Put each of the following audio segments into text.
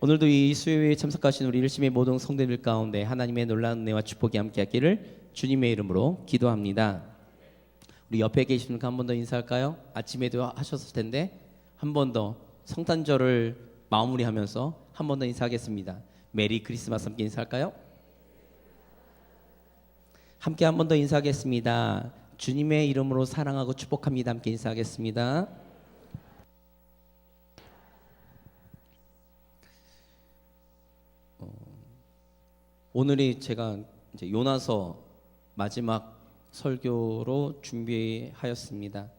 오늘도 이 수요일에 참석하신 우리 일심의 모든 성도들 가운데 하나님의 놀라운 은혜와 축복이 함께하기를 주님의 이름으로 기도합니다. 우리 옆에 계신 분 한 번 더 인사할까요? 아침에도 하셨을 텐데 한 번 더 성탄절을 마무리하면서 한 번 더 인사하겠습니다. 메리 크리스마스 함께 인사할까요? 함께 한 번 더 인사하겠습니다. 주님의 이름으로 사랑하고 축복합니다. 함께 인사하겠습니다. 오늘이 제가 이제 요나서 마지막 설교로 준비하였습니다.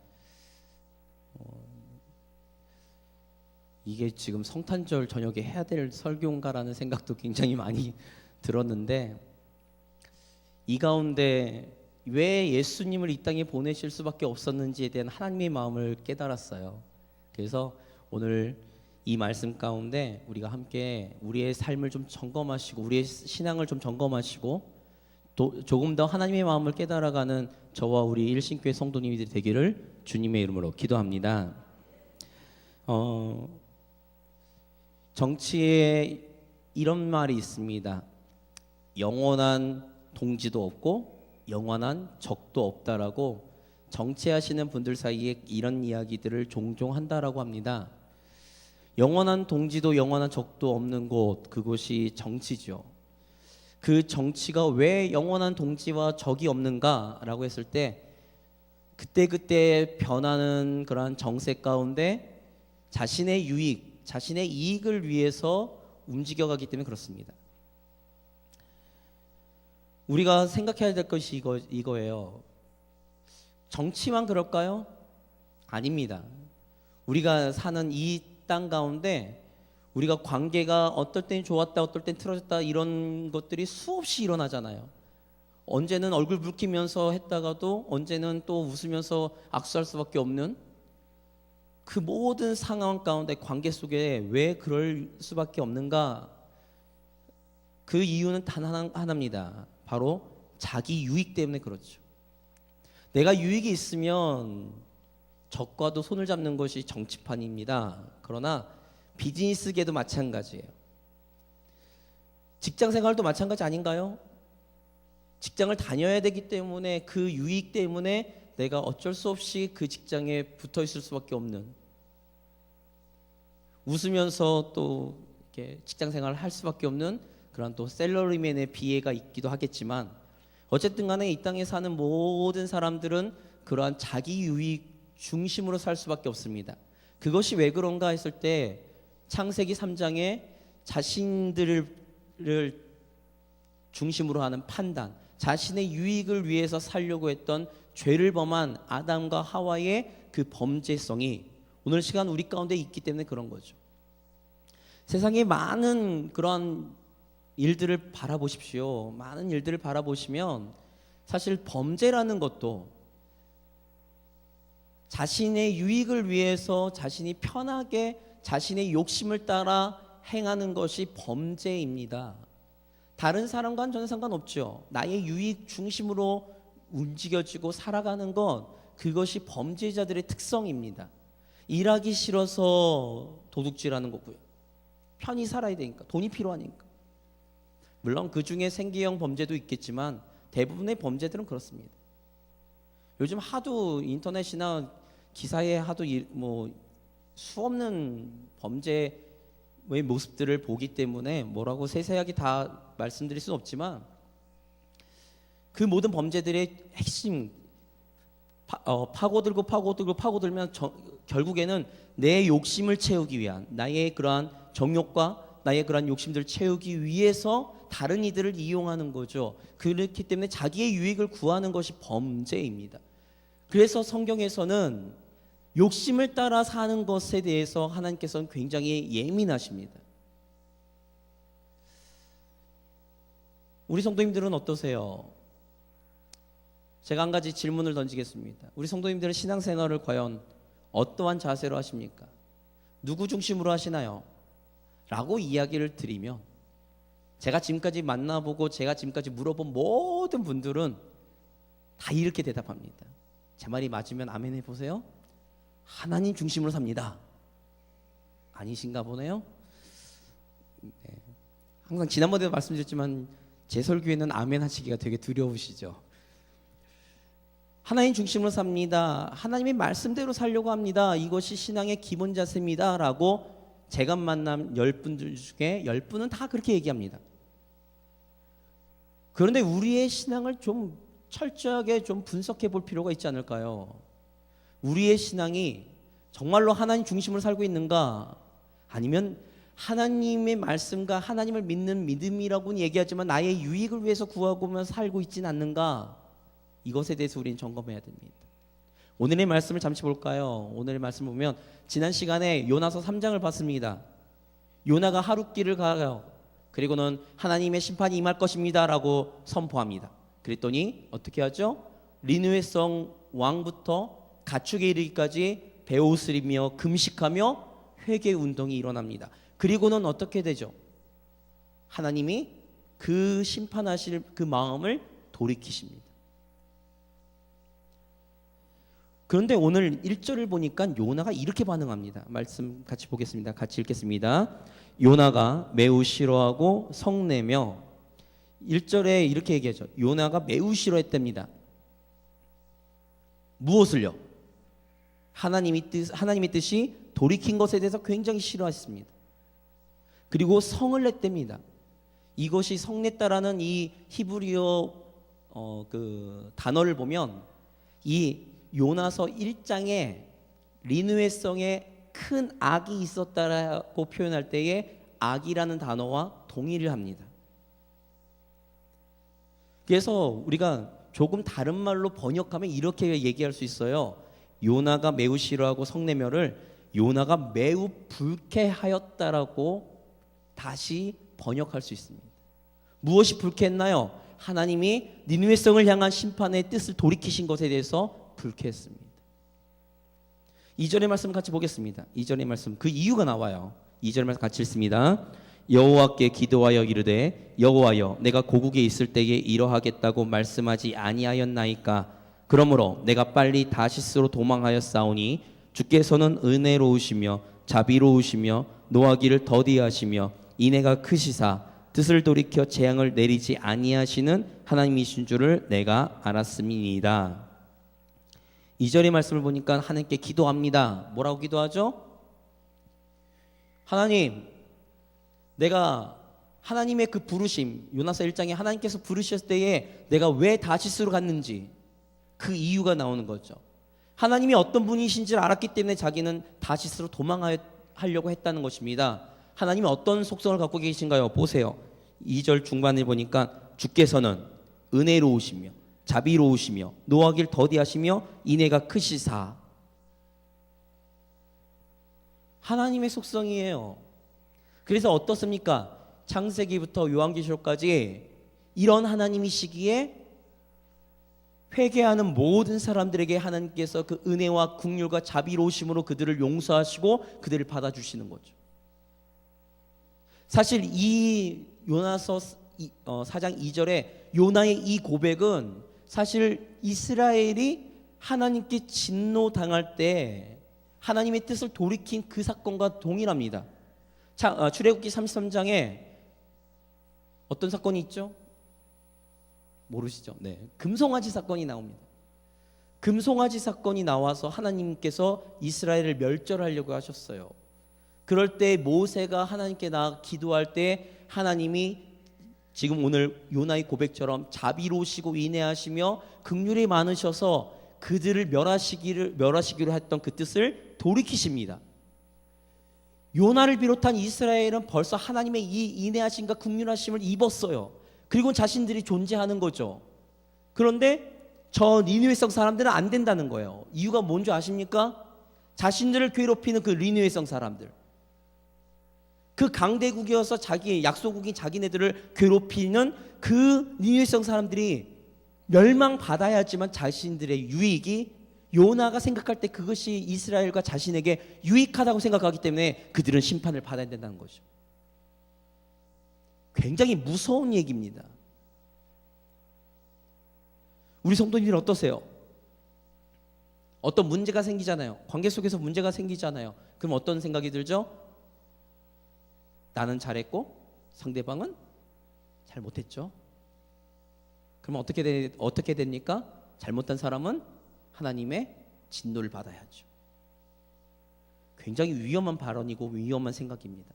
이게 지금 성탄절 저녁에 해야 될 설교인가라는 생각도 굉장히 많이 들었는데, 이 가운데 왜 예수님을 이 땅에 보내실 수밖에 없었는지에 대한 하나님의 마음을 깨달았어요. 그래서 오늘 이 말씀 가운데 우리가 함께 우리의 삶을 좀 점검하시고 우리의 신앙을 좀 점검하시고 또 조금 더 하나님의 마음을 깨달아가는 저와 우리 일신교회 성도님이 되기를 주님의 이름으로 기도합니다. 정치에 이런 말이 있습니다. 영원한 동지도 없고 영원한 적도 없다라고 정치하시는 분들 사이에 이런 이야기들을 종종 한다라고 합니다. 영원한 동지도 영원한 적도 없는 곳, 그곳이 정치죠. 그 정치가 왜 영원한 동지와 적이 없는가라고 했을 때 그때그때 변하는 그러한 정세 가운데 자신의 유익, 자신의 이익을 위해서 움직여가기 때문에 그렇습니다. 우리가 생각해야 될 것이 이거예요. 정치만 그럴까요? 아닙니다. 우리가 사는 이 땅 가운데 우리가 관계가 어떨 땐 좋았다 어떨 땐 틀어졌다 이런 것들이 수없이 일어나잖아요. 언제는 얼굴 붉히면서 했다가도 언제는 또 웃으면서 악수할 수밖에 없는 그 모든 상황 가운데 관계 속에 왜 그럴 수밖에 없는가? 그 이유는 단 하나입니다. 바로 자기 유익 때문에 그렇죠. 내가 유익이 있으면 적과도 손을 잡는 것이 정치판입니다. 그러나 비즈니스계도 마찬가지예요. 직장 생활도 마찬가지 아닌가요? 직장을 다녀야 되기 때문에 그 유익 때문에 내가 어쩔 수 없이 그 직장에 붙어 있을 수밖에 없는, 웃으면서 또 이렇게 직장 생활을 할 수밖에 없는 그런 또 셀러리맨의 비애가 있기도 하겠지만, 어쨌든 간에 이 땅에 사는 모든 사람들은 그러한 자기 유익 중심으로 살 수밖에 없습니다. 그것이 왜 그런가 했을 때 창세기 3장에 자신들을 중심으로 하는 판단, 자신의 유익을 위해서 살려고 했던 죄를 범한 아담과 하와의 그 범죄성이 오늘 시간 우리 가운데 있기 때문에 그런 거죠. 세상에 많은 그런 일들을 바라보십시오. 많은 일들을 바라보시면 사실 범죄라는 것도 자신의 유익을 위해서 자신이 편하게 자신의 욕심을 따라 행하는 것이 범죄입니다. 다른 사람과는 전혀 상관없죠. 나의 유익 중심으로 움직여지고 살아가는 것, 그것이 범죄자들의 특성입니다. 일하기 싫어서 도둑질하는 거고요. 편히 살아야 되니까, 돈이 필요하니까. 물론 그 중에 생계형 범죄도 있겠지만 대부분의 범죄들은 그렇습니다. 요즘 하도 인터넷이나 기사에 하도 수없는 범죄의 모습들을 보기 때문에 뭐라고 세세하게 다 말씀드릴 수는 없지만 그 모든 범죄들의 핵심, 파고들면 결국에는 내 욕심을 채우기 위한, 나의 그러한 정욕과 나의 그러한 욕심들을 채우기 위해서 다른 이들을 이용하는 거죠. 그렇기 때문에 자기의 유익을 구하는 것이 범죄입니다. 그래서 성경에서는 욕심을 따라 사는 것에 대해서 하나님께서는 굉장히 예민하십니다. 우리 성도님들은 어떠세요? 제가 한 가지 질문을 던지겠습니다. 우리 성도님들은 신앙생활을 과연 어떠한 자세로 하십니까? 누구 중심으로 하시나요? 라고 이야기를 드리면 제가 지금까지 만나보고 제가 지금까지 물어본 모든 분들은 다 이렇게 대답합니다. 제 말이 맞으면 아멘 해보세요. 하나님 중심으로 삽니다. 아니신가 보네요. 항상 지난번에도 말씀드렸지만 제 설교에는 아멘 하시기가 되게 두려우시죠. 하나님 중심으로 삽니다. 하나님의 말씀대로 살려고 합니다. 이것이 신앙의 기본 자세입니다. 라고 제가 만난 10분들 중에 10분은 다 그렇게 얘기합니다. 그런데 우리의 신앙을 좀 철저하게 좀 분석해 볼 필요가 있지 않을까요? 우리의 신앙이 정말로 하나님 중심으로 살고 있는가? 아니면 하나님의 말씀과 하나님을 믿는 믿음이라고는 얘기하지만 나의 유익을 위해서 구하고만 살고 있지는 않는가? 이것에 대해서 우리는 점검해야 됩니다. 오늘의 말씀을 잠시 볼까요? 오늘의 말씀 보면 지난 시간에 요나서 3장을 봤습니다. 요나가 하룻길을 가요. 그리고는 하나님의 심판이 임할 것입니다 라고 선포합니다. 그랬더니 어떻게 하죠? 니느웨성 왕부터 가축에 이르기까지 베옷을 입며 금식하며 회개 운동이 일어납니다. 그리고는 어떻게 되죠? 하나님이 그 심판하실 그 마음을 돌이키십니다. 그런데 오늘 1절을 보니까 요나가 이렇게 반응합니다. 말씀 같이 보겠습니다. 같이 읽겠습니다. 요나가 매우 싫어하고 성내며 1절에 이렇게 얘기하죠. 요나가 매우 싫어했답니다. 무엇을요? 하나님의 뜻이 돌이킨 것에 대해서 굉장히 싫어했습니다. 그리고 성을 냈답니다. 이것이 성냈다라는 이 히브리어 그 단어를 보면 이 요나서 1장에 니느웨성에 큰 악이 있었다라고 표현할 때에 악이라는 단어와 동의를 합니다. 그래서 우리가 조금 다른 말로 번역하면 이렇게 얘기할 수 있어요. 요나가 매우 싫어하고 성내멸을 요나가 매우 불쾌하였다라고 다시 번역할 수 있습니다. 무엇이 불쾌했나요? 하나님이 니느웨성을 향한 심판의 뜻을 돌이키신 것에 대해서 불쾌했습니다. 2절의 말씀 같이 보겠습니다. 2절의 말씀 그 이유가 나와요. 2절의 말씀 같이 읽습니다. 여호와께 기도하여 이르되 여호와여 내가 고국에 있을 때에 이러하겠다고 말씀하지 아니하였나이까. 그러므로 내가 빨리 다시스로 도망하였사오니 주께서는 은혜로우시며 자비로우시며 노하기를 더디하시며 인애가 크시사 뜻을 돌이켜 재앙을 내리지 아니하시는 하나님이신 줄을 내가 알았음이니이다. 2절의 말씀을 보니까 하나님께 기도합니다. 뭐라고 기도하죠? 하나님, 내가 하나님의 그 부르심, 요나서 1장에 하나님께서 부르셨을 때에 내가 왜 다시스로 갔는지 그 이유가 나오는 거죠. 하나님이 어떤 분이신지를 알았기 때문에 자기는 다시스로 도망하려고 했다는 것입니다. 하나님이 어떤 속성을 갖고 계신가요? 보세요. 2절 중반을 보니까 주께서는 은혜로우시며 자비로우시며 노하기를 더디하시며 인애가 크시사. 하나님의 속성이에요. 그래서 어떻습니까? 창세기부터 요한계시록까지 이런 하나님이시기에 회개하는 모든 사람들에게 하나님께서 그 은혜와 긍휼과 자비로우심으로 그들을 용서하시고 그들을 받아주시는 거죠. 사실 이 요나서 4장 2절에 요나의 이 고백은 사실 이스라엘이 하나님께 진노당할 때 하나님의 뜻을 돌이킨 그 사건과 동일합니다. 출애굽기 33장에 어떤 사건이 있죠? 모르시죠? 네, 금송아지 사건이 나옵니다. 금송아지 사건이 나와서 하나님께서 이스라엘을 멸절하려고 하셨어요. 그럴 때 모세가 하나님께 나아 기도할 때 하나님이 지금 오늘 요나의 고백처럼 자비로우시고 인애하시며 긍휼이 많으셔서 그들을 멸하시기로 했던 그 뜻을 돌이키십니다. 요나를 비롯한 이스라엘은 벌써 하나님의 이 인애하심과 긍휼하심을 입었어요. 그리고 자신들이 존재하는 거죠. 그런데 저 니느웨성 사람들은 안 된다는 거예요. 이유가 뭔지 아십니까? 자신들을 괴롭히는 그 니느웨성 사람들, 그 강대국이어서 자기 약소국인 자기네들을 괴롭히는 그 니느웨성 사람들이 멸망받아야지만 자신들의 유익이 요나가 생각할 때 그것이 이스라엘과 자신에게 유익하다고 생각하기 때문에 그들은 심판을 받아야 된다는 거죠. 굉장히 무서운 얘기입니다. 우리 성도님들 어떠세요? 어떤 문제가 생기잖아요. 관계 속에서 문제가 생기잖아요. 그럼 어떤 생각이 들죠? 나는 잘했고 상대방은 잘 못했죠. 그러면 어떻게 됩니까? 잘못한 사람은 하나님의 진노를 받아야죠. 굉장히 위험한 발언이고 위험한 생각입니다.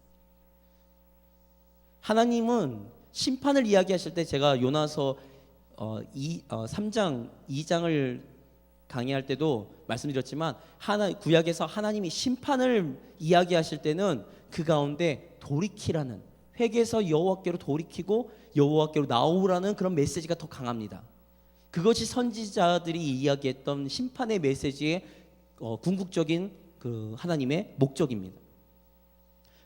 하나님은 심판을 이야기하실 때 제가 요나서 3장 2장을 강의할 때도 말씀드렸지만 구약에서 하나님이 심판을 이야기하실 때는 그 가운데 돌이키라는, 회개해서 여호와께로 돌이키고 여호와께로 나오라는 그런 메시지가 더 강합니다. 그것이 선지자들이 이야기했던 심판의 메시지의 궁극적인 그 하나님의 목적입니다.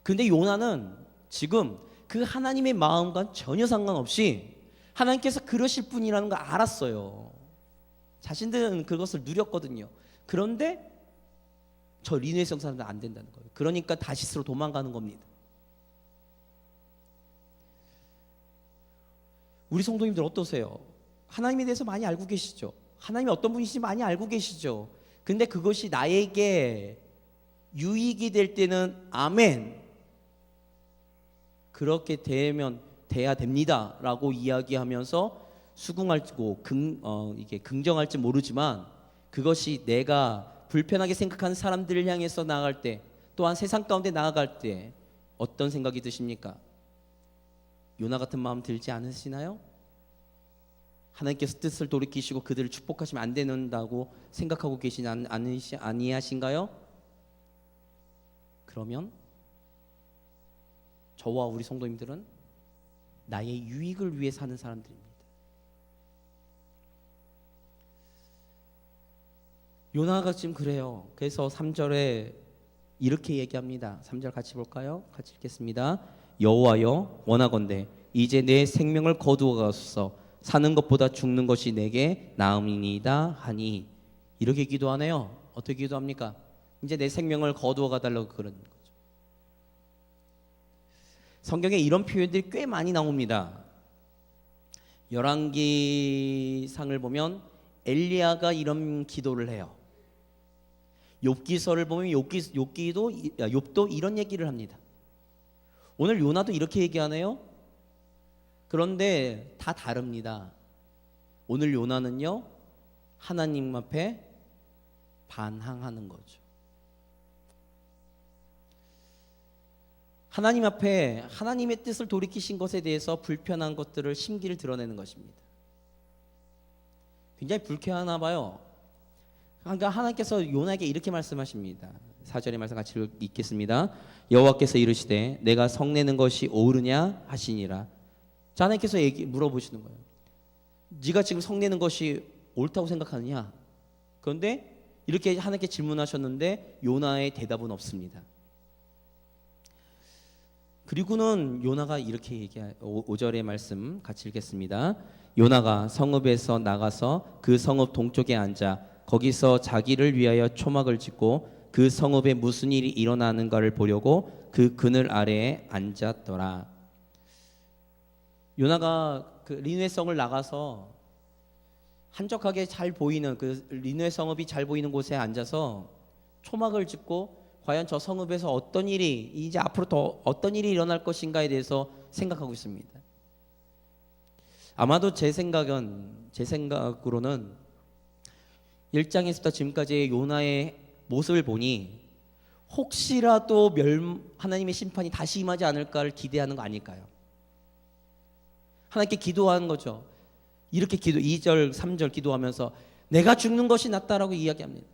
그런데 요나는 지금 그 하나님의 마음과 전혀 상관없이 하나님께서 그러실 분이라는 걸 알았어요. 자신들은 그것을 누렸거든요. 그런데 저 니느웨성 사람들은 안 된다는 거예요. 그러니까 다시스로 도망가는 겁니다. 우리 성도님들 어떠세요? 하나님에 대해서 많이 알고 계시죠? 하나님이 어떤 분이신지 많이 알고 계시죠? 근데 그것이 나에게 유익이 될 때는 아멘, 그렇게 돼야 됩니다 라고 이야기하면서 수긍할지고 이게 긍정할지 모르지만, 그것이 내가 불편하게 생각하는 사람들을 향해서 나아갈 때, 또한 세상 가운데 나아갈 때 어떤 생각이 드십니까? 요나 같은 마음 들지 않으시나요? 하나님께서 뜻을 돌이키시고 그들을 축복하시면 안 된다고 생각하고 계시지 아니하신가요? 그러면 저와 우리 성도님들은 나의 유익을 위해 사는 사람들입니다. 요나가 지금 그래요. 그래서 3절에 이렇게 얘기합니다. 3절 같이 볼까요? 같이 읽겠습니다. 여호와여, 원하건대 이제 내 생명을 거두어 가소서. 사는 것보다 죽는 것이 내게 나음이니이다 하니. 이렇게 기도하네요. 어떻게 기도합니까? 이제 내 생명을 거두어 가달라고 그러는 거죠. 성경에 이런 표현들이 꽤 많이 나옵니다. 열왕기상을 보면 엘리야가 이런 기도를 해요. 욥기서를 보면 욥도 이런 얘기를 합니다. 오늘 요나도 이렇게 얘기하네요. 그런데 다 다릅니다. 오늘 요나는요, 하나님 앞에 반항하는 거죠. 하나님 앞에 하나님의 뜻을 돌이키신 것에 대해서 불편한 것들을 심기를 드러내는 것입니다. 굉장히 불쾌하나 봐요. 그러니까 하나님께서 요나에게 이렇게 말씀하십니다. 4절의 말씀 같이 읽겠습니다. 여호와께서 이르시되 내가 성내는 것이 옳으냐 하시니라. 자, 하나님께서 물어보시는 거예요. 네가 지금 성내는 것이 옳다고 생각하느냐? 그런데 이렇게 하나님께 질문하셨는데 요나의 대답은 없습니다. 그리고는 요나가 이렇게 5절의 말씀 같이 읽겠습니다. 요나가 성읍에서 나가서 그 성읍 동쪽에 앉아 거기서 자기를 위하여 초막을 짓고 그 성읍에 무슨 일이 일어나는가를 보려고 그 그늘 아래에 앉았더라. 요나가 그 니느웨 성을 나가서 한적하게 잘 보이는 그 니느웨 성읍이 잘 보이는 곳에 앉아서 초막을 짓고 과연 저 성읍에서 어떤 일이 이제 앞으로 더 어떤 일이 일어날 것인가에 대해서 생각하고 있습니다. 아마도 제 생각으로는 1장에서부터 지금까지의 요나의 모습을 보니 혹시라도 하나님의 심판이 다시 임하지 않을까를 기대하는 거 아닐까요? 하나님께 기도하는 거죠. 이렇게 2절 3절 기도하면서 내가 죽는 것이 낫다라고 이야기합니다.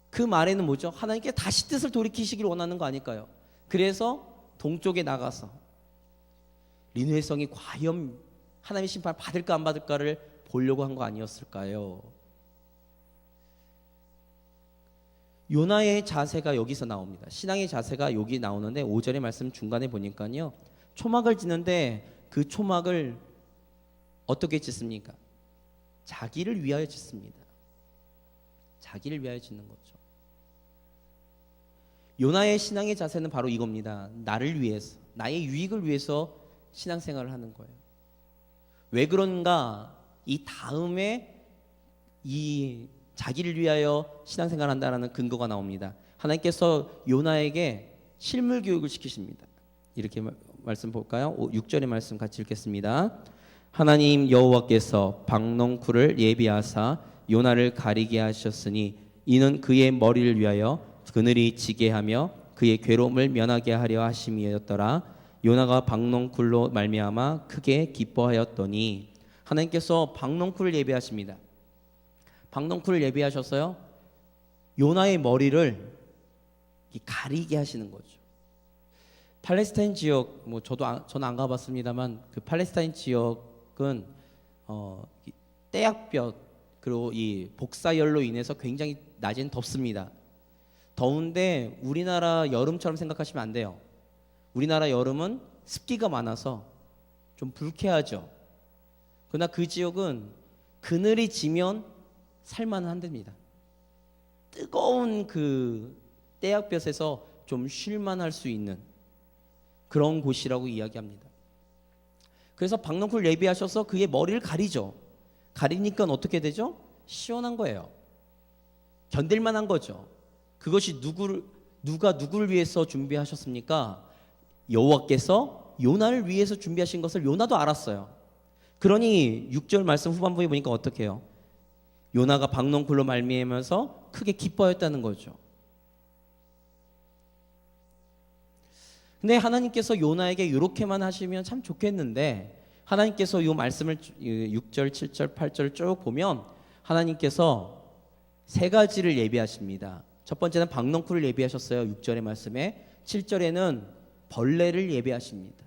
그 말에는 뭐죠? 하나님께 다시 뜻을 돌이키시길 원하는 거 아닐까요? 그래서 동쪽에 나가서 니느웨 성이 과연 하나님의 심판을 받을까 안 받을까를 보려고 한 거 아니었을까요? 요나의 자세가 여기서 나옵니다. 신앙의 자세가 여기 나오는데 5절의 말씀 중간에 보니까요, 초막을 짓는데 그 초막을 어떻게 짓습니까? 자기를 위하여 짓습니다. 자기를 위하여 짓는 거죠. 요나의 신앙의 자세는 바로 이겁니다. 나를 위해서, 나의 유익을 위해서 신앙생활을 하는 거예요. 왜 그런가? 이 다음에 이 자기를 위하여 신앙생활을 한다는 근거가 나옵니다. 하나님께서 요나에게 실물 교육을 시키십니다. 이렇게 말씀 볼까요? 6절의 말씀 같이 읽겠습니다. 하나님 여호와께서 박농쿨을 예비하사 요나를 가리게 하셨으니 이는 그의 머리를 위하여 그늘이 지게 하며 그의 괴로움을 면하게 하려 하심이었더라. 요나가 박농쿨로 말미암아 크게 기뻐하였더니. 하나님께서 박농쿨을 예비하십니다. 박농쿨을 예비하셨어요. 요나의 머리를 가리게 하시는 거죠. 팔레스타인 지역, 저는 안 가봤습니다만 그 팔레스타인 지역은 떼약볕 그리고 이 복사열로 인해서 굉장히 낮엔 덥습니다. 더운데 우리나라 여름처럼 생각하시면 안 돼요. 우리나라 여름은 습기가 많아서 좀 불쾌하죠. 그러나 그 지역은 그늘이 지면 살만은 한답니다. 뜨거운 그 떼약볕에서 좀 쉴만할 수 있는 그런 곳이라고 이야기합니다. 그래서 박농쿨 예비하셔서 그의 머리를 가리죠. 가리니까 어떻게 되죠? 시원한 거예요. 견딜만한 거죠. 그것이 누가 누구를 위해서 준비하셨습니까? 여호와께서 요나를 위해서 준비하신 것을 요나도 알았어요. 그러니 6절 말씀 후반부에 보니까 어떻게 해요? 요나가 박농쿨로 말미암아서 크게 기뻐했다는 거죠. 근데 하나님께서 요나에게 이렇게만 하시면 참 좋겠는데 하나님께서 이 말씀을 6절, 7절, 8절 쭉 보면 하나님께서 세 가지를 예비하십니다. 첫 번째는 박농쿨을 예비하셨어요. 6절의 말씀에. 7절에는 벌레를 예비하십니다.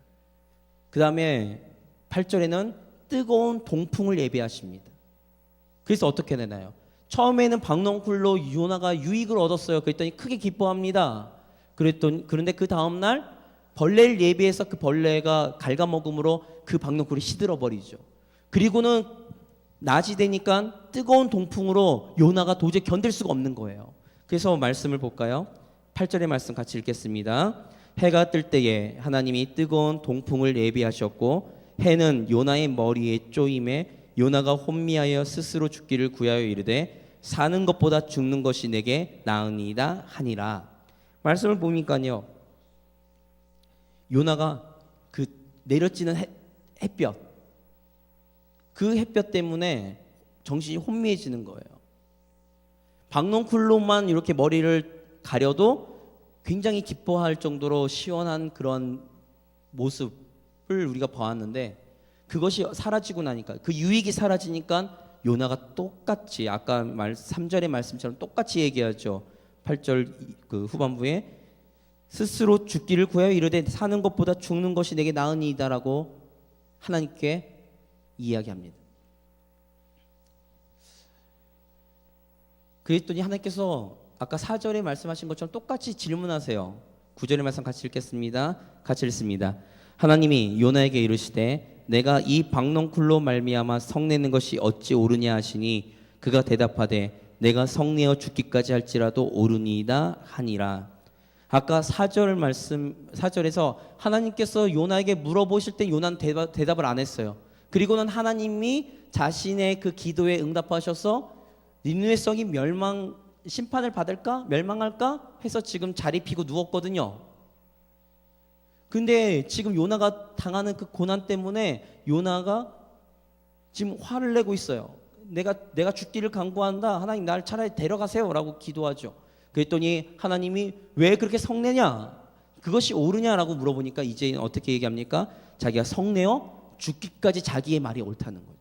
그 다음에 8절에는 뜨거운 동풍을 예비하십니다. 그래서 어떻게 되나요? 처음에는 박농쿨로 요나가 유익을 얻었어요. 그랬더니 크게 기뻐합니다. 그런데 그 다음날 벌레를 예비해서 그 벌레가 갉아먹음으로 그 박농쿨이 시들어 버리죠. 그리고는 낮이 되니까 뜨거운 동풍으로 요나가 도저히 견딜 수가 없는 거예요. 그래서 말씀을 볼까요? 8절의 말씀 같이 읽겠습니다. 해가 뜰 때에 하나님이 뜨거운 동풍을 예비하셨고 해는 요나의 머리에 쪼임에 요나가 혼미하여 스스로 죽기를 구하여 이르되 사는 것보다 죽는 것이 내게 나으니이다 하니라. 말씀을 보니까요, 요나가 그 내려지는 햇볕, 그 햇볕 때문에 정신이 혼미해지는 거예요. 박농쿨로만 이렇게 머리를 가려도 굉장히 기뻐할 정도로 시원한 그런 모습을 우리가 보았는데 그것이 사라지고 나니까, 그 유익이 사라지니까 요나가 똑같이 아까 3절의 말씀처럼 똑같이 얘기하죠. 8절 그 후반부에 스스로 죽기를 구하여 이르되 사는 것보다 죽는 것이 내게 나으니이다라고 하나님께 이야기합니다. 그랬더니 하나님께서 아까 4절에 말씀하신 것처럼 똑같이 질문하세요. 9절의 말씀 같이 읽겠습니다. 같이 읽습니다. 하나님이 요나에게 이르시되 내가 이 박농쿨로 말미암아 성내는 것이 어찌 옳으냐 하시니 그가 대답하되 내가 성내어 죽기까지 할지라도 옳으니이다 하니라. 아까 4절에서 하나님께서 요나에게 물어보실 때 요나는 대답을 안 했어요. 그리고는 하나님이 자신의 그 기도에 응답하셔서 니느웨 성이 심판을 받을까? 멸망할까? 해서 지금 자리 피고 누웠거든요. 근데 지금 요나가 당하는 그 고난 때문에 요나가 지금 화를 내고 있어요. 내가 죽기를 간구한다. 하나님 날 차라리 데려가세요라고 기도하죠. 그랬더니 하나님이 왜 그렇게 성내냐? 그것이 옳으냐라고 물어보니까 이제 어떻게 얘기합니까? 자기가 성내어 죽기까지 자기의 말이 옳다는 거죠.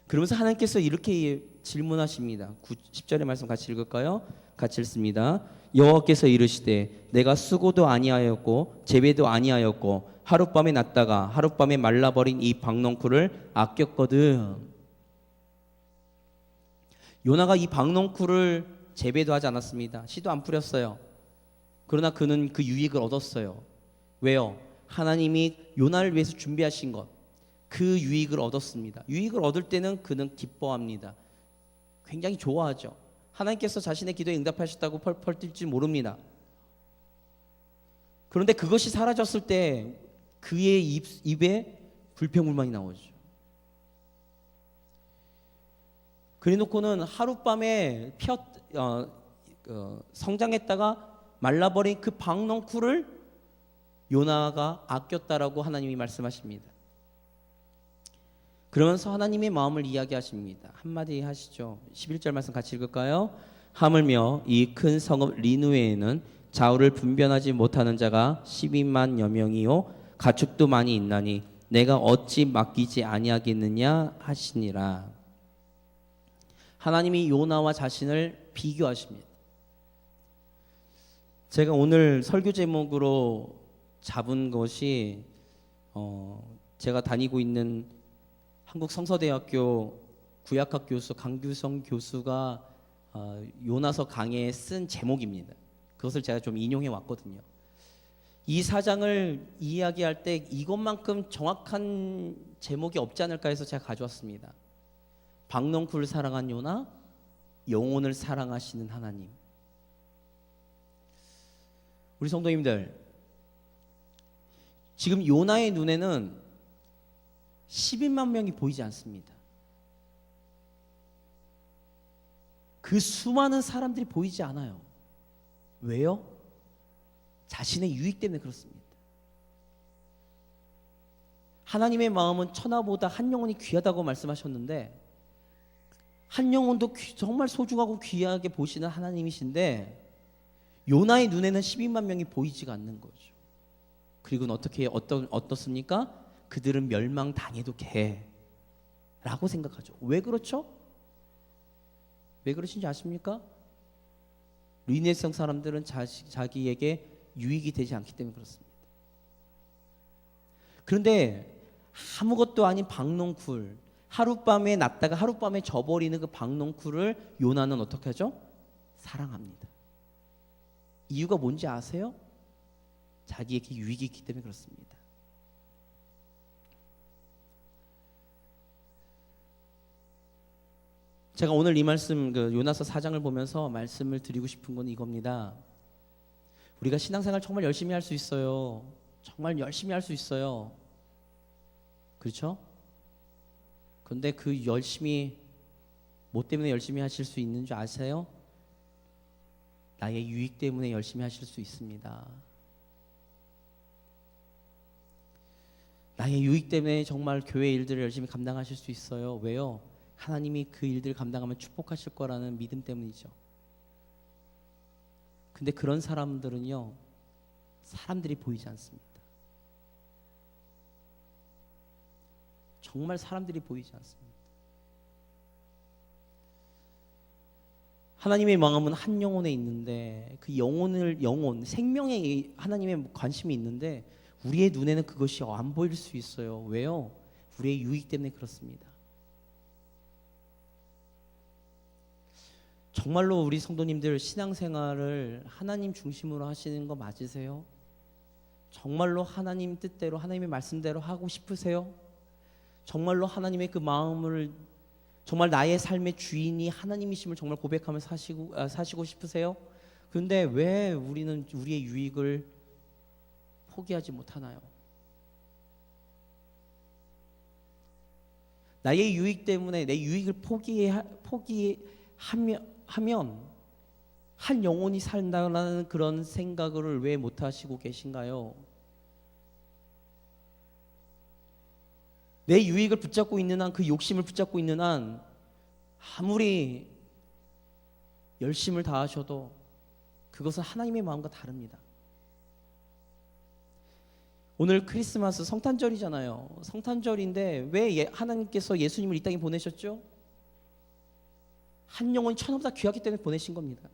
그러면서 하나님께서 이렇게 질문하십니다. 10절의 말씀 같이 읽을까요? 같이 읽습니다. 여호와께서 이르시되 내가 수고도 아니하였고 재배도 아니하였고 하룻밤에 났다가 하룻밤에 말라버린 이 박농쿨을 아꼈거든. 요나가 이 박농쿨을 재배도 하지 않았습니다. 씨도 안 뿌렸어요. 그러나 그는 그 유익을 얻었어요. 왜요? 하나님이 요나를 위해서 준비하신 것, 그 유익을 얻었습니다. 유익을 얻을 때는 그는 기뻐합니다. 굉장히 좋아하죠. 하나님께서 자신의 기도에 응답하셨다고 펄펄 뛸지 모릅니다. 그런데 그것이 사라졌을 때 그의 입에 불평불만이 나오죠. 그래놓고는 하룻밤에 성장했다가 말라버린 그 박넝쿨을 요나가 아꼈다라고 하나님이 말씀하십니다. 그러면서 하나님의 마음을 이야기하십니다. 한마디 하시죠. 11절 말씀 같이 읽을까요? 하물며 이 큰 성읍 니느웨에는 좌우를 분별하지 못하는 자가 12만여 명이요 가축도 많이 있나니 내가 어찌 맡기지 아니하겠느냐 하시니라. 하나님이 요나와 자신을 비교하십니다. 제가 오늘 설교 제목으로 잡은 것이 제가 다니고 있는 한국성서대학교 구약학 교수 강규성 교수가 요나서 강해에 쓴 제목입니다. 그것을 제가 좀 인용해 왔거든요. 이 사장을 이야기할 때 이것만큼 정확한 제목이 없지 않을까 해서 제가 가져왔습니다. 박넝쿨을 사랑한 요나, 영혼을 사랑하시는 하나님. 우리 성도님들, 지금 요나의 눈에는 12만 명이 보이지 않습니다. 그 수많은 사람들이 보이지 않아요. 왜요? 자신의 유익 때문에 그렇습니다. 하나님의 마음은 천하보다 한 영혼이 귀하다고 말씀하셨는데, 한 영혼도 정말 소중하고 귀하게 보시는 하나님이신데 요나의 눈에는 12만 명이 보이지가 않는 거죠. 그리고 어떻습니까? 그들은 멸망당해도 개라고 생각하죠. 왜 그렇죠? 왜 그러신지 아십니까? 르네상 사람들은 자기에게 유익이 되지 않기 때문에 그렇습니다. 그런데 아무것도 아닌 박넝쿨, 하룻밤에 났다가 하룻밤에 져버리는 그 박넝쿨을 요나는 어떻게 하죠? 사랑합니다. 이유가 뭔지 아세요? 자기에게 유익이 있기 때문에 그렇습니다. 제가 오늘 이 말씀 요나서 4장을 보면서 말씀을 드리고 싶은 건 이겁니다. 우리가 신앙생활 정말 열심히 할 수 있어요. 정말 열심히 할 수 있어요. 그렇죠? 그런데 그 열심히 뭐 때문에 열심히 하실 수 있는 줄 아세요? 나의 유익 때문에 열심히 하실 수 있습니다. 나의 유익 때문에 정말 교회 일들을 열심히 감당하실 수 있어요. 왜요? 하나님이 그 일들을 감당하면 축복하실 거라는 믿음 때문이죠. 근데 그런 사람들은요, 사람들이 보이지 않습니다. 정말 사람들이 보이지 않습니다. 하나님의 마음은 한 영혼에 있는데 그 영혼, 생명에 하나님의 관심이 있는데 우리의 눈에는 그것이 안 보일 수 있어요. 왜요? 우리의 유익 때문에 그렇습니다. 정말로 우리 성도님들 신앙생활을 하나님 중심으로 하시는 거 맞으세요? 정말로 하나님 뜻대로 하나님의 말씀대로 하고 싶으세요? 정말로 하나님의 그 마음을 정말 나의 삶의 주인이 하나님이심을 정말 고백하면서 사시고 싶으세요? 그런데 왜 우리는 우리의 유익을 포기하지 못하나요? 나의 유익 때문에 내 유익을 포기하면 한 영혼이 산다는 그런 생각을 왜 못하시고 계신가요? 내 유익을 붙잡고 있는 한, 그 욕심을 붙잡고 있는 한 아무리 열심을 다하셔도 그것은 하나님의 마음과 다릅니다. 오늘 크리스마스 성탄절이잖아요. 성탄절인데 왜 하나님께서 예수님을 이 땅에 보내셨죠? 한 영혼이 천하보다 귀하기 때문에 보내신 겁니다.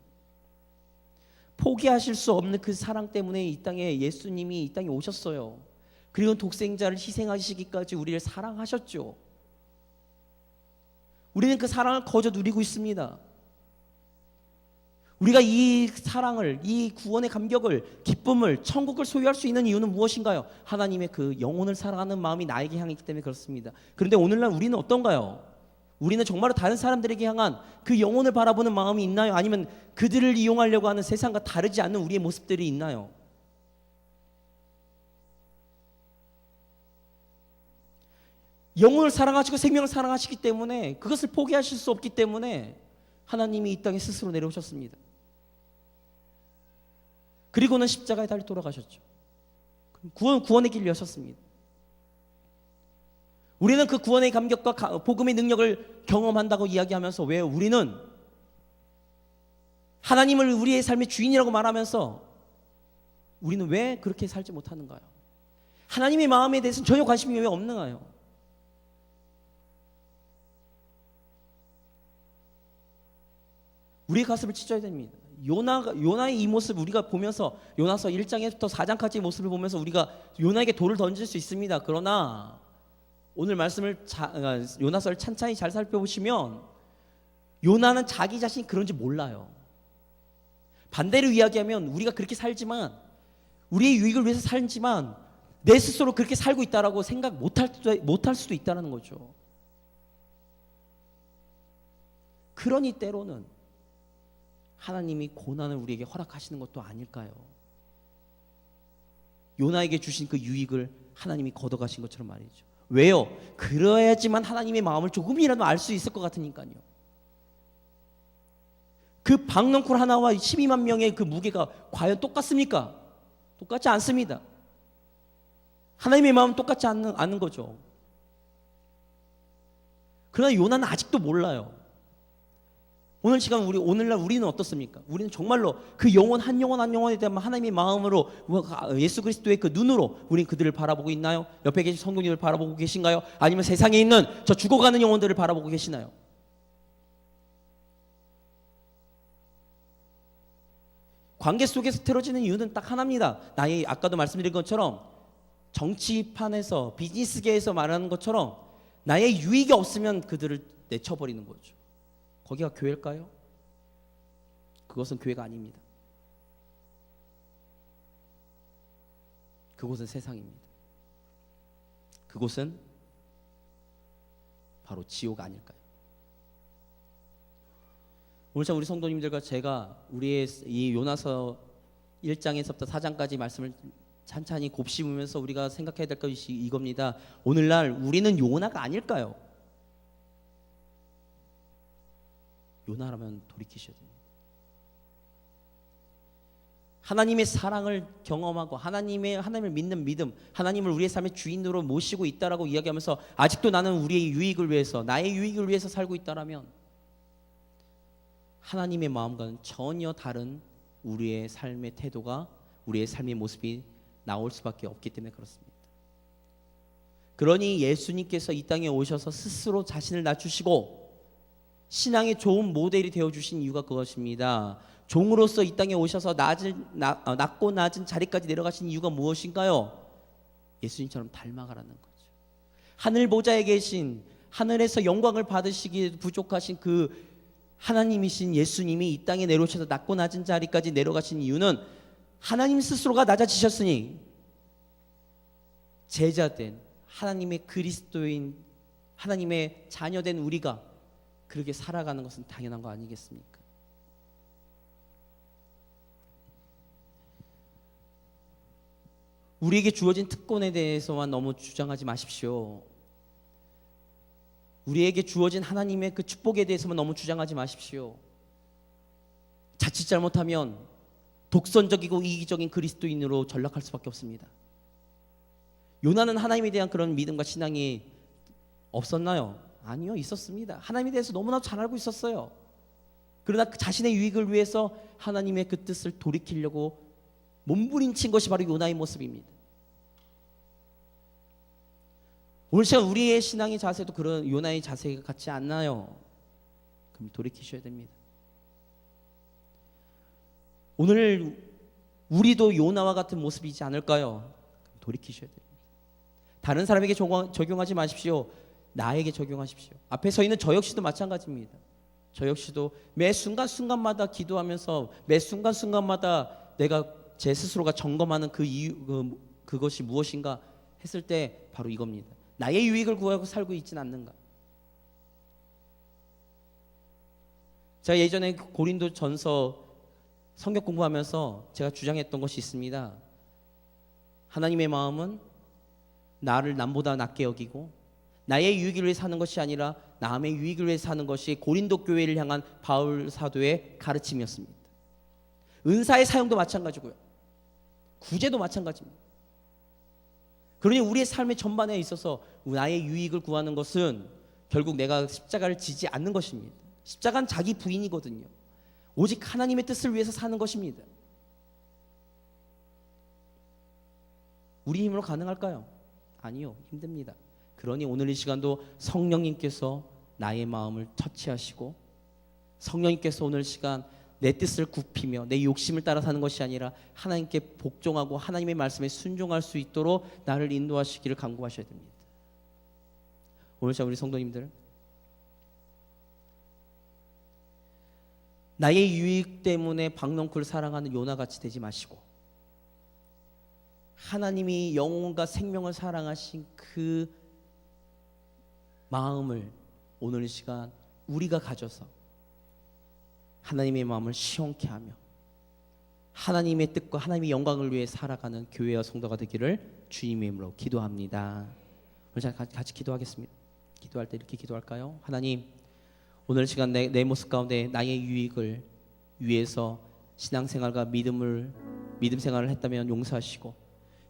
포기하실 수 없는 그 사랑 때문에 이 땅에 예수님이 이 땅에 오셨어요. 그리고 독생자를 희생하시기까지 우리를 사랑하셨죠. 우리는 그 사랑을 거저 누리고 있습니다. 우리가 이 사랑을, 이 구원의 감격을, 기쁨을, 천국을 소유할 수 있는 이유는 무엇인가요? 하나님의 그 영혼을 사랑하는 마음이 나에게 향했기 때문에 그렇습니다. 그런데 오늘날 우리는 어떤가요? 우리는 정말로 다른 사람들에게 향한 그 영혼을 바라보는 마음이 있나요? 아니면 그들을 이용하려고 하는 세상과 다르지 않는 우리의 모습들이 있나요? 영혼을 사랑하시고 생명을 사랑하시기 때문에, 그것을 포기하실 수 없기 때문에 하나님이 이 땅에 스스로 내려오셨습니다. 그리고는 십자가에 달려 돌아가셨죠. 구원의 길을 여셨습니다. 우리는 그 구원의 감격과 복음의 능력을 경험한다고 이야기하면서 왜 우리는 하나님을 우리의 삶의 주인이라고 말하면서 우리는 왜 그렇게 살지 못하는가요? 하나님의 마음에 대해서는 전혀 관심이 왜 없는가요? 우리의 가슴을 찢어야 됩니다. 요나의 이 모습 우리가 보면서 요나서 1장에부터 4장까지의 모습을 보면서 우리가 요나에게 돌을 던질 수 있습니다. 그러나 오늘 말씀을 요나서를 찬찬히 잘 살펴보시면 요나는 자기 자신이 그런지 몰라요. 반대로 이야기하면 우리가 그렇게 살지만 우리의 유익을 위해서 살지만 내 스스로 그렇게 살고 있다라고 생각 못할 수도 있다는 거죠. 그러니 때로는 하나님이 고난을 우리에게 허락하시는 것도 아닐까요? 요나에게 주신 그 유익을 하나님이 걷어가신 것처럼 말이죠. 왜요? 그래야지만 하나님의 마음을 조금이라도 알 수 있을 것 같으니까요. 그 박넝쿨 하나와 12만 명의 그 무게가 과연 똑같습니까? 똑같지 않습니다. 하나님의 마음은 똑같지 않는 거죠. 그러나 요나는 아직도 몰라요. 오늘날 우리는 어떻습니까? 우리는 정말로 그 영혼 한 영혼에 대한 하나님의 마음으로 예수 그리스도의 그 눈으로 우리는 그들을 바라보고 있나요? 옆에 계신 성도님을 바라보고 계신가요? 아니면 세상에 있는 저 죽어가는 영혼들을 바라보고 계시나요? 관계 속에서 틀어지는 이유는 딱 하나입니다. 아까도 말씀드린 것처럼 정치판에서 비즈니스계에서 말하는 것처럼 나의 유익이 없으면 그들을 내쳐버리는 거죠. 거기가 교회일까요? 그것은 교회가 아닙니다. 그곳은 세상입니다. 그곳은 바로 지옥 아닐까요? 오늘 참 우리 성도님들과 제가 우리의 이 요나서 1장에서부터 4장까지 말씀을 찬찬히 곱씹으면서 우리가 생각해야 될 것이 이겁니다. 오늘날 우리는 요나가 아닐까요? 요나라면 돌이키셔야 됩니다. 하나님의 사랑을 경험하고 하나님을 믿는 믿음, 하나님을 우리의 삶의 주인으로 모시고 있다라고 이야기하면서 아직도 나는 우리의 유익을 위해서, 나의 유익을 위해서 살고 있다라면 하나님의 마음과는 전혀 다른 우리의 삶의 태도가, 우리의 삶의 모습이 나올 수밖에 없기 때문에 그렇습니다. 그러니 예수님께서 이 땅에 오셔서 스스로 자신을 낮추시고 신앙의 좋은 모델이 되어주신 이유가 그것입니다. 종으로서 이 땅에 오셔서 낮고 낮은 자리까지 내려가신 이유가 무엇인가요? 예수님처럼 닮아가라는 거죠. 하늘 보좌에 계신, 하늘에서 영광을 받으시기에 부족하신 그 하나님이신 예수님이 이 땅에 내려오셔서 낮고 낮은 자리까지 내려가신 이유는 하나님 스스로가 낮아지셨으니 제자된 하나님의 그리스도인, 하나님의 자녀된 우리가 그렇게 살아가는 것은 당연한 거 아니겠습니까? 우리에게 주어진 특권에 대해서만 너무 주장하지 마십시오. 우리에게 주어진 하나님의 그 축복에 대해서만 너무 주장하지 마십시오. 자칫 잘못하면 독선적이고 이기적인 그리스도인으로 전락할 수밖에 없습니다. 요나는 하나님에 대한 그런 믿음과 신앙이 없었나요? 아니요, 있었습니다. 하나님에 대해서 너무나 잘 알고 있었어요. 그러나 그 자신의 유익을 위해서 하나님의 그 뜻을 돌이키려고 몸부림친 것이 바로 요나의 모습입니다. 오늘 시간 우리의 신앙의 자세도 그런 요나의 자세가 같지 않나요? 그럼 돌이키셔야 됩니다. 오늘 우리도 요나와 같은 모습이지 않을까요? 돌이키셔야 됩니다. 다른 사람에게 적용하지 마십시오. 나에게 적용하십시오. 앞에 서 있는 저 역시도 마찬가지입니다. 저 역시도 매 순간순간마다 기도하면서 매 순간순간마다 내가 제 스스로가 점검하는 그 이유, 그것이 무엇인가 했을 때 바로 이겁니다. 나의 유익을 구하고 살고 있지는 않는가. 제가 예전에 고린도 전서 성경 공부하면서 제가 주장했던 것이 있습니다. 하나님의 마음은 나를 남보다 낮게 여기고 나의 유익을 위해 사는 것이 아니라 남의 유익을 위해 사는 것이 고린도 교회를 향한 바울 사도의 가르침이었습니다. 은사의 사용도 마찬가지고요. 구제도 마찬가지입니다. 그러니 우리의 삶의 전반에 있어서 나의 유익을 구하는 것은 결국 내가 십자가를 지지 않는 것입니다. 십자가는 자기 부인이거든요. 오직 하나님의 뜻을 위해서 사는 것입니다. 우리 힘으로 가능할까요? 아니요, 힘듭니다. 그러니 오늘 이 시간도 성령님께서 나의 마음을 터치하시고, 성령님께서 오늘 시간 내 뜻을 굽히며 내 욕심을 따라 사는 것이 아니라 하나님께 복종하고 하나님의 말씀에 순종할 수 있도록 나를 인도하시기를 간구하셔야 됩니다. 오늘 시간 우리 성도님들, 나의 유익 때문에 박넝쿨을 사랑하는 요나같이 되지 마시고, 하나님이 영혼과 생명을 사랑하신 그 마음을 오늘 이 시간 우리가 가져서 하나님의 마음을 시원케 하며 하나님의 뜻과 하나님의 영광을 위해 살아가는 교회와 성도가 되기를 주님의 이름으로 기도합니다. 오늘 같이 기도하겠습니다. 기도할 때 이렇게 기도할까요? 하나님, 오늘 시간 내 모습 가운데 나의 유익을 위해서 신앙생활과 믿음 생활을 했다면 용서하시고,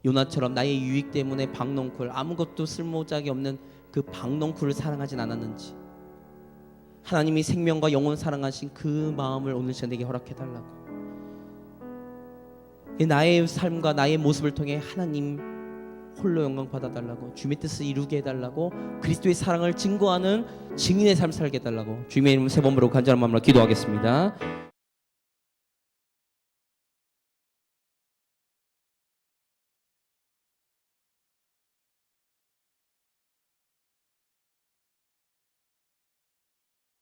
요나처럼 나의 유익 때문에 박넝쿨, 아무것도 쓸모작이 없는 그 박넝쿨을 사랑하진 않았는지, 하나님이 생명과 영혼 사랑하신 그 마음을 오늘 시간 내게 허락해달라고, 나의 삶과 나의 모습을 통해 하나님 홀로 영광 받아달라고, 주님의 뜻을 이루게 해달라고, 그리스도의 사랑을 증거하는 증인의 삶을 살게 해달라고 주님의 이름 세 번 부르고 간절한 마음으로 기도하겠습니다.